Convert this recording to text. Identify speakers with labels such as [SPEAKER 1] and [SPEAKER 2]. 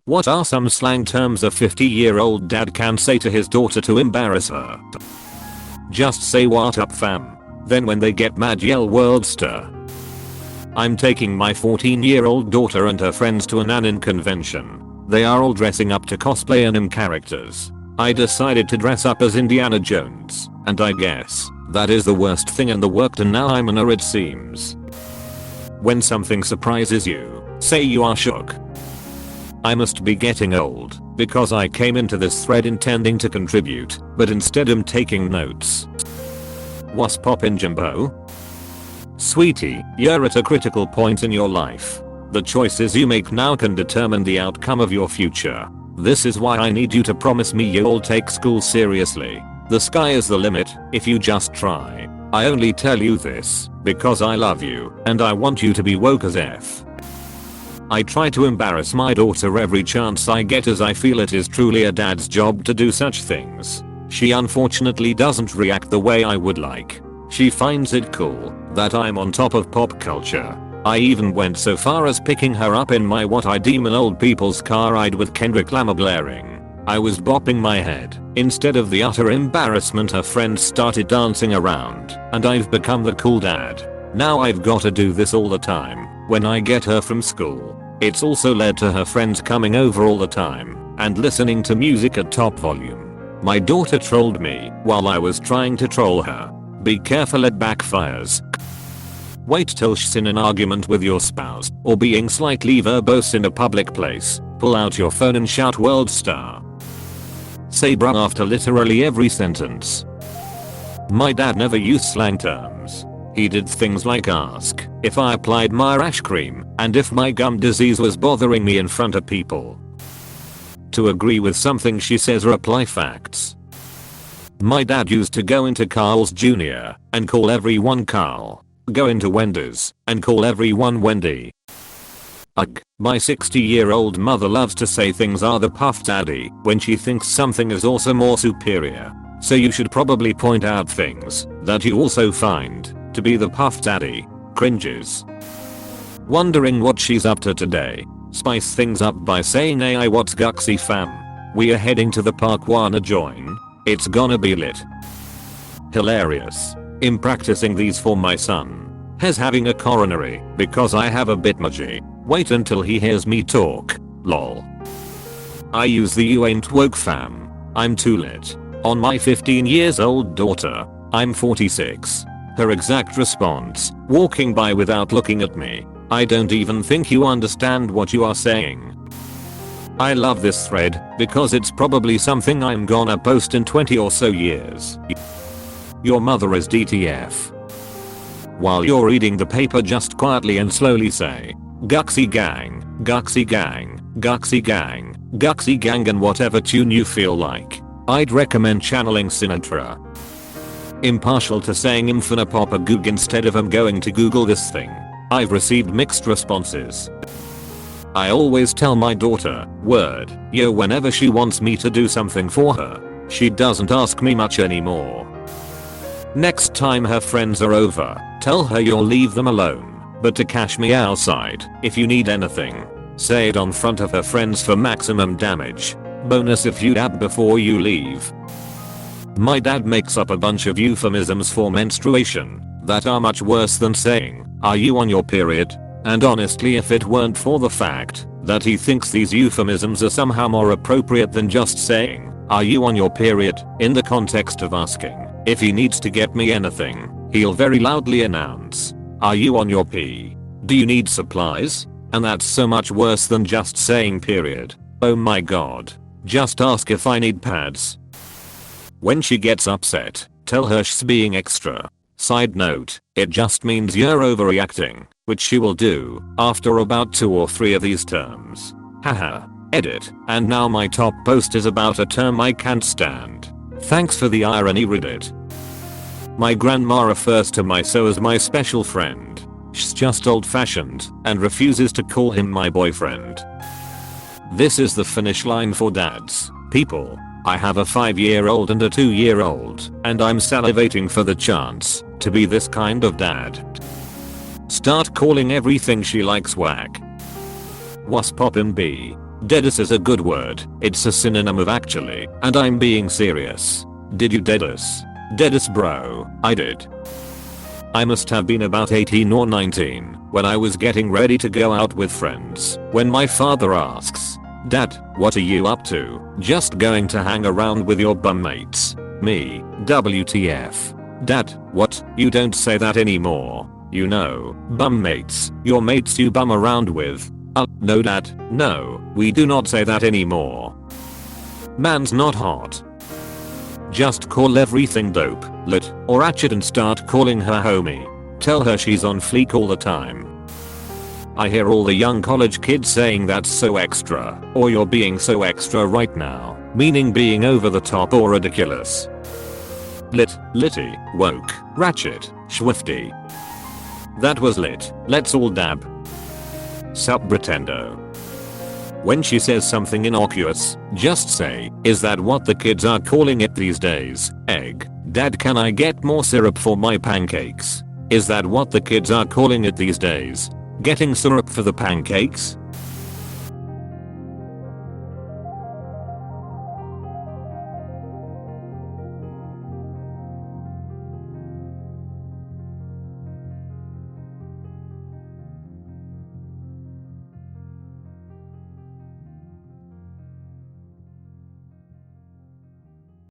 [SPEAKER 1] What are some slang terms a 50-year-old dad can say to his daughter to embarrass her? Just say what up fam. Then when they get mad yell world stir. I'm taking my 14-year-old daughter and her friends to an anime convention. They are all dressing up to cosplay anime characters. I decided to dress up as Indiana Jones, and I guess that is the worst thing in the world and now I'm a nerd it seems. When something surprises you, say you are shook. I must be getting old, because I came into this thread intending to contribute, but instead am taking notes. What's poppin' Jimbo? Sweetie, you're at a critical point in your life. The choices you make now can determine the outcome of your future. This is why I need you to promise me you'll take school seriously. The sky is the limit, if you just try. I only tell you this, because I love you, and I want you to be woke as F. I try to embarrass my daughter every chance I get as I feel it is truly a dad's job to do such things. She unfortunately doesn't react the way I would like. She finds it cool that I'm on top of pop culture. I even went so far as picking her up in my what I deem an old people's car ride with Kendrick Lamar blaring. I was bopping my head. Instead of the utter embarrassment her friends started dancing around, and I've become the cool dad. Now I've gotta do this all the time when I get her from school. It's also led to her friends coming over all the time and listening to music at top volume. My daughter trolled me while I was trying to troll her. Be careful it backfires. Wait till she's in an argument with your spouse or being slightly verbose in a public place. Pull out your phone and shout world star. Say bruh after literally every sentence. My dad never used slang terms. He did things like ask if I applied my rash cream and if my gum disease was bothering me in front of people. To agree with something she says or apply facts. My dad used to go into Carl's Jr. and call everyone Carl. Go into Wendy's and call everyone Wendy. Ugh, my 60-year-old mother loves to say things are the puff daddy when she thinks something is also more superior. So you should probably point out things that you also find to be the puff daddy. Cringes. Wondering what she's up to today. Spice things up by saying hey what's guxy fam. We are heading to the park, wanna join? It's gonna be lit. Hilarious. I'm practicing these for my son. He's having a coronary because I have a bitmoji. Wait until he hears me talk. Lol. I use the you ain't woke fam. I'm too lit. On my 15 years old daughter. I'm 46. Her exact response, walking by without looking at me. I don't even think you understand what you are saying. I love this thread because it's probably something I'm gonna post in 20 or so years. Your mother is DTF. While you're reading the paper, just quietly and slowly say, Guxy gang, Guxy gang, Guxy gang, Guxy gang, and whatever tune you feel like. I'd recommend channeling Sinatra. Impartial to saying I'm finna pop a goog instead of I'm going to Google this thing. I've received mixed responses. I always tell my daughter, word, yo whenever she wants me to do something for her. She doesn't ask me much anymore. Next time her friends are over, tell her you'll leave them alone, but to cash me outside if you need anything. Say it on front of her friends for maximum damage. Bonus if you dab before you leave. My dad makes up a bunch of euphemisms for menstruation that are much worse than saying, are you on your period? And honestly, if it weren't for the fact that he thinks these euphemisms are somehow more appropriate than just saying, are you on your period, in the context of asking if he needs to get me anything, he'll very loudly announce, are you on your pee? Do you need supplies? And that's so much worse than just saying period. Oh my god. Just ask if I need pads. When she gets upset, tell her she's being extra. Side note, it just means you're overreacting, which she will do after about 2 or 3 of these terms. Haha. Edit. And now my top post is about a term I can't stand. Thanks for the irony, Reddit. My grandma refers to my so as my special friend. She's just old fashioned and refuses to call him my boyfriend. This is the finish line for dads. People. I have a 5-year-old and a 2-year-old, and I'm salivating for the chance to be this kind of dad. Start calling everything she likes whack. What's poppin' B? Deadass is a good word. It's a synonym of actually, and I'm being serious. Did you deadass? Deadass bro, I did. I must have been about 18 or 19 when I was getting ready to go out with friends when my father asks, "Dad, what are you up to?" "Just going to hang around with your bum mates." Me, WTF. "Dad, what? You don't say that anymore. You know, bum mates, your mates you bum around with." No dad, no, we do not say that anymore. Man's not hot. Just call everything dope, lit, or ratchet and start calling her homie. Tell her she's on fleek all the time. I hear all the young college kids saying that's so extra, or you're being so extra right now, meaning being over the top or ridiculous. Lit, litty, woke, ratchet, swifty. That was lit, let's all dab. Sup pretendo. When she says something innocuous, just say, "Is that what the kids are calling it these days? Egg. Dad, can I get more syrup for my pancakes?" Is that what the kids are calling it these days? Getting syrup for the pancakes?